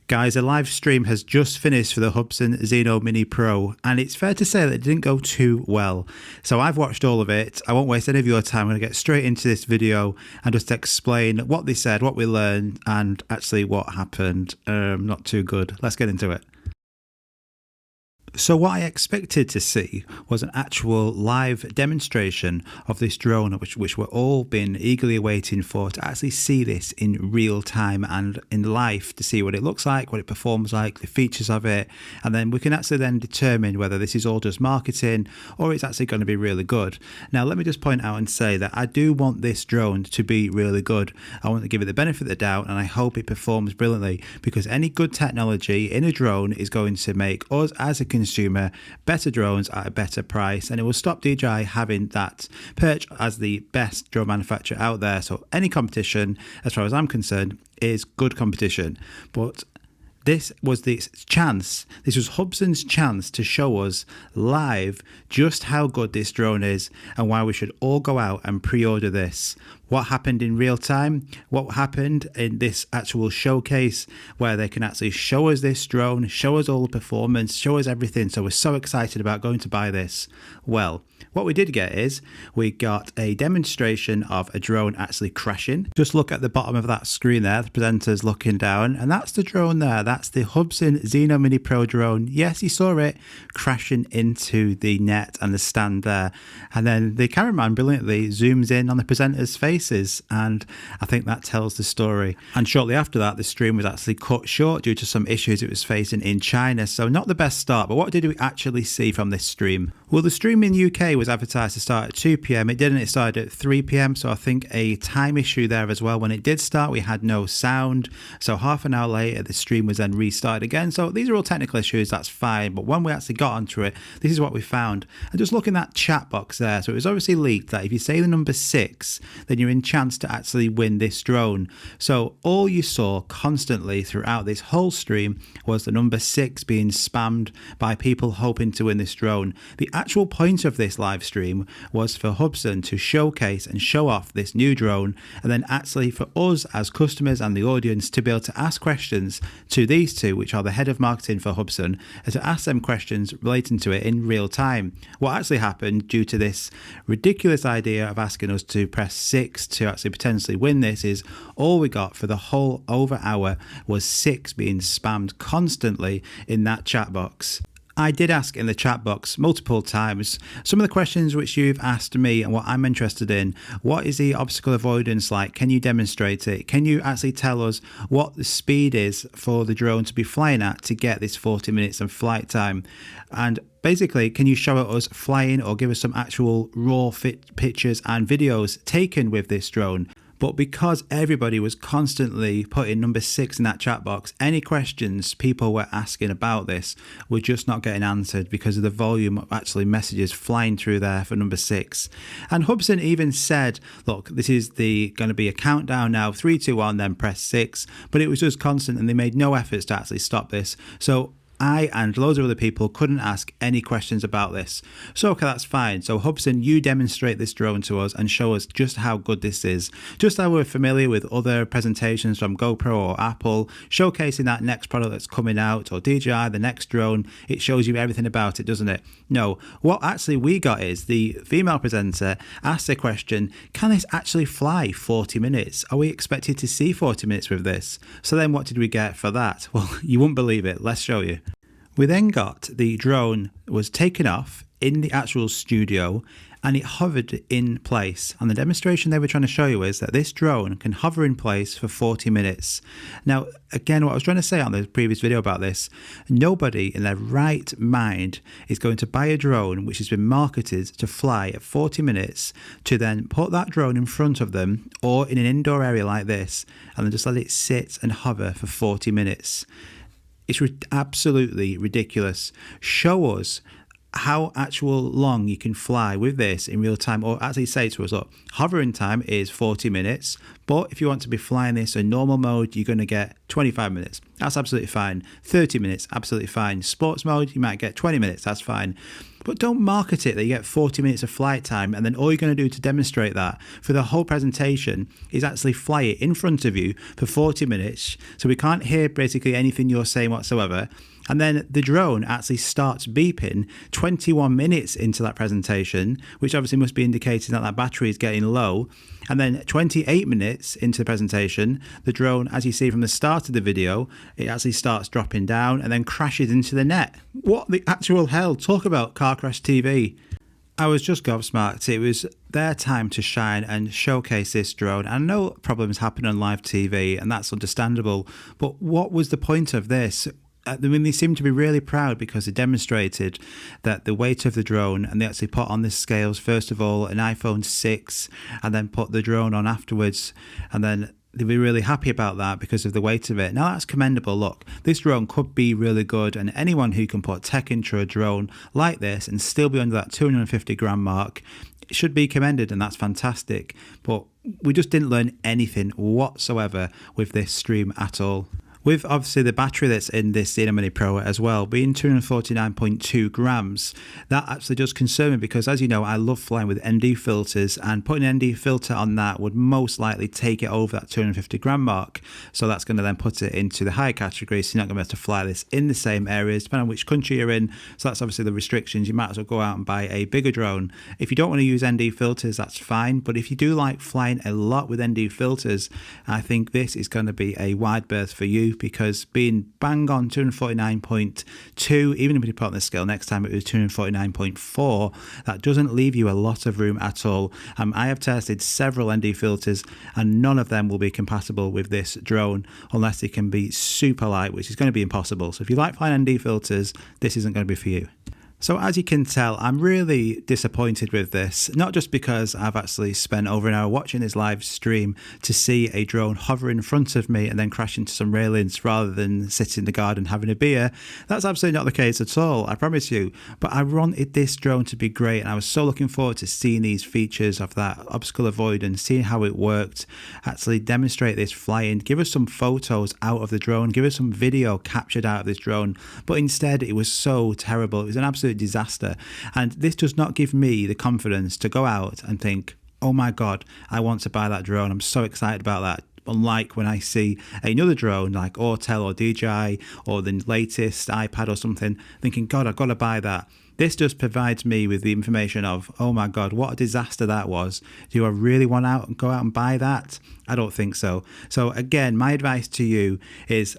Guys, a live stream has just finished for the HUBSAN ZINO Mini Pro, and it's fair to say that it didn't go too well. So I've watched all of it. I won't waste any of your time. I'm going to get straight into this video and just explain what they said, what we learned, and actually what happened. Not too good. Let's get into it. So what I expected to see was an actual live demonstration of this drone, which we're all been eagerly waiting for, to actually see this in real time and in life, to see what it looks like, what it performs like, the features of it, and then we can actually then determine whether this is all just marketing or it's actually going to be really good. Now let me just point out and say that I do want this drone to be really good. I want to give it the benefit of the doubt, and I hope it performs brilliantly, because any good technology in a drone is going to make us as a consumer better drones at a better price, and it will stop DJI having that perch as the best drone manufacturer out there. So any competition, as far as I'm concerned, is good competition. But this was the chance, this was HUBSAN's chance to show us live just how good this drone is and why we should all go out and pre-order this. What happened in real time, what happened in this actual showcase where they can actually show us this drone, show us all the performance, show us everything. So we're so excited about going to buy this. Well, what we did get is we got a demonstration of a drone actually crashing. Just look at the bottom of that screen there, the presenter's looking down, and that's the drone there. That's the HUBSAN ZINO Mini Pro drone. Yes, you saw it crashing into the net and the stand there. And then the cameraman brilliantly zooms in on the presenter's faces, and I think that tells the story. And shortly after that, the stream was actually cut short due to some issues it was facing in China. So not the best start, but what did we actually see from this stream? Well, the stream in UK was advertised to start at 2 p.m. It didn't, it started at 3 p.m. So I think a time issue there as well. When it did start, we had no sound. So half an hour later, the stream was then restarted again. So these are all technical issues, that's fine. But when we actually got onto it, this is what we found. And just look in that chat box there. So it was obviously leaked that if you say the number 6, then you're in chance to actually win this drone. So all you saw constantly throughout this whole stream was the number 6 being spammed by people hoping to win this drone. The actual point of this live stream was for HUBSAN to showcase and show off this new drone, and then actually for us as customers and the audience to be able to ask questions to these two, which are the head of marketing for HUBSAN, and to ask them questions relating to it in real time. What actually happened due to this ridiculous idea of asking us to press 6 to actually potentially win this is all we got for the whole over hour was 6 being spammed constantly in that chat box. I did ask in the chat box multiple times some of the questions which you've asked me and what I'm interested in. What is the obstacle avoidance like? Can you demonstrate it? Can you actually tell us what the speed is for the drone to be flying at to get this 40 minutes of flight time? And basically, can you show us flying or give us some actual raw pictures and videos taken with this drone? But because everybody was constantly putting number 6 in that chat box, any questions people were asking about this were just not getting answered because of the volume of actually messages flying through there for number 6. And HUBSAN even said, look, this is going to be a countdown now, 3, 2, 1, then press 6. But it was just constant, and they made no efforts to actually stop this. So I and loads of other people couldn't ask any questions about this. So okay, that's fine. So HUBSAN, you demonstrate this drone to us and show us just how good this is. Just how we're familiar with other presentations from GoPro or Apple, showcasing that next product that's coming out, or DJI, the next drone. It shows you everything about it, doesn't it? No, what actually we got is the female presenter asked the question, can this actually fly 40 minutes? Are we expected to see 40 minutes with this? So then what did we get for that? Well, you wouldn't believe it. Let's show you. We then got the drone was taken off in the actual studio, and it hovered in place. And the demonstration they were trying to show you is that this drone can hover in place for 40 minutes. Now, again, what I was trying to say on the previous video about this, nobody in their right mind is going to buy a drone which has been marketed to fly at 40 minutes to then put that drone in front of them or in an indoor area like this and then just let it sit and hover for 40 minutes. It's absolutely ridiculous. Show us how actual long you can fly with this in real time, or actually say to us, look, hovering time is 40 minutes, But if you want to be flying this in normal mode, you're going to get 25 minutes. That's absolutely fine. 30 minutes, absolutely fine. Sports mode, you might get 20 minutes. That's fine. But don't market it that you get 40 minutes of flight time, and then all you're going to do to demonstrate that for the whole presentation is actually fly it in front of you for 40 minutes. So we can't hear basically anything you're saying whatsoever. And then the drone actually starts beeping 21 minutes into that presentation, which obviously must be indicating that that battery is getting low. And then 28 minutes into the presentation, the drone, as you see from the start of the video, it actually starts dropping down and then crashes into the net. What the actual hell? Talk about car crash TV. I was just gobsmacked. It was their time to shine and showcase this drone. I know problems happen on live TV, and that's understandable. But what was the point of this? I mean, they seem to be really proud because they demonstrated that the weight of the drone, and they actually put on the scales, first of all, an iPhone 6, and then put the drone on afterwards. And then they'd be really happy about that because of the weight of it. Now, that's commendable. Look, this drone could be really good, and anyone who can put tech into a drone like this and still be under that 250 gram mark should be commended, and that's fantastic. But we just didn't learn anything whatsoever with this stream at all. With obviously the battery that's in this Zino Mini Pro as well being 249.2 grams, that actually does concern me because, as you know, I love flying with ND filters, and putting an ND filter on that would most likely take it over that 250 gram mark. So that's going to then put it into the higher category. So you're not going to be able to fly this in the same areas, depending on which country you're in. So that's obviously the restrictions. You might as well go out and buy a bigger drone. If you don't want to use ND filters, that's fine. But if you do like flying a lot with ND filters, I think this is going to be a wide berth for you, because being bang on 249.2, even if you put on the scale next time it was 249.4, that doesn't leave you a lot of room at all. I have tested several ND filters and none of them will be compatible with this drone unless they can be super light, which is going to be impossible. So if you like flying ND filters, this isn't going to be for you. So as you can tell, I'm really disappointed with this, not just because I've actually spent over an hour watching this live stream to see a drone hover in front of me and then crash into some railings rather than sit in the garden having a beer. That's absolutely not the case at all, I promise you. But I wanted this drone to be great, and I was so looking forward to seeing these features of that obstacle avoidance, seeing how it worked, actually demonstrate this flying, give us some photos out of the drone, give us some video captured out of this drone. But instead, it was so terrible. It was an absolute disaster, and this does not give me the confidence to go out and think, oh my god, I want to buy that drone. I'm so excited about that. Unlike when I see another drone like Autel or DJI or the latest iPad or something, thinking, god, I've got to buy that. This just provides me with the information of, oh my god, what a disaster that was. Do I really want to go out and buy that? I don't think so. So again, my advice to you is,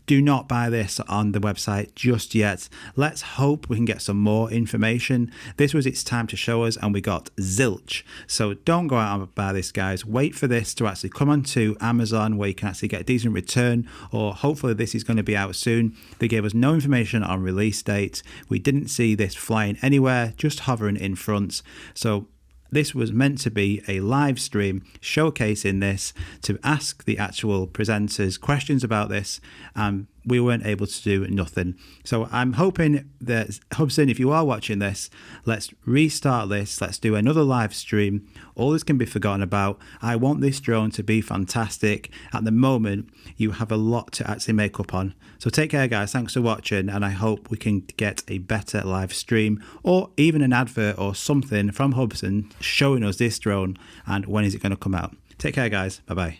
do not buy this on the website just yet. Let's hope we can get some more information. This was its time to show us, and we got zilch. So don't go out and buy this, guys. Wait for this to actually come onto Amazon, where you can actually get a decent return, or hopefully this is going to be out soon. They gave us no information on release date. We didn't see this flying anywhere, just hovering in front. So this was meant to be a live stream showcasing this, to ask the actual presenters questions about this, and we weren't able to do nothing. So I'm hoping that, Hubsan, if you are watching this, let's restart this. Let's do another live stream. All this can be forgotten about. I want this drone to be fantastic. At the moment, you have a lot to actually make up on. So take care, guys. Thanks for watching, and I hope we can get a better live stream, or even an advert or something from Hubsan showing us this drone and when is it going to come out. Take care, guys. Bye-bye.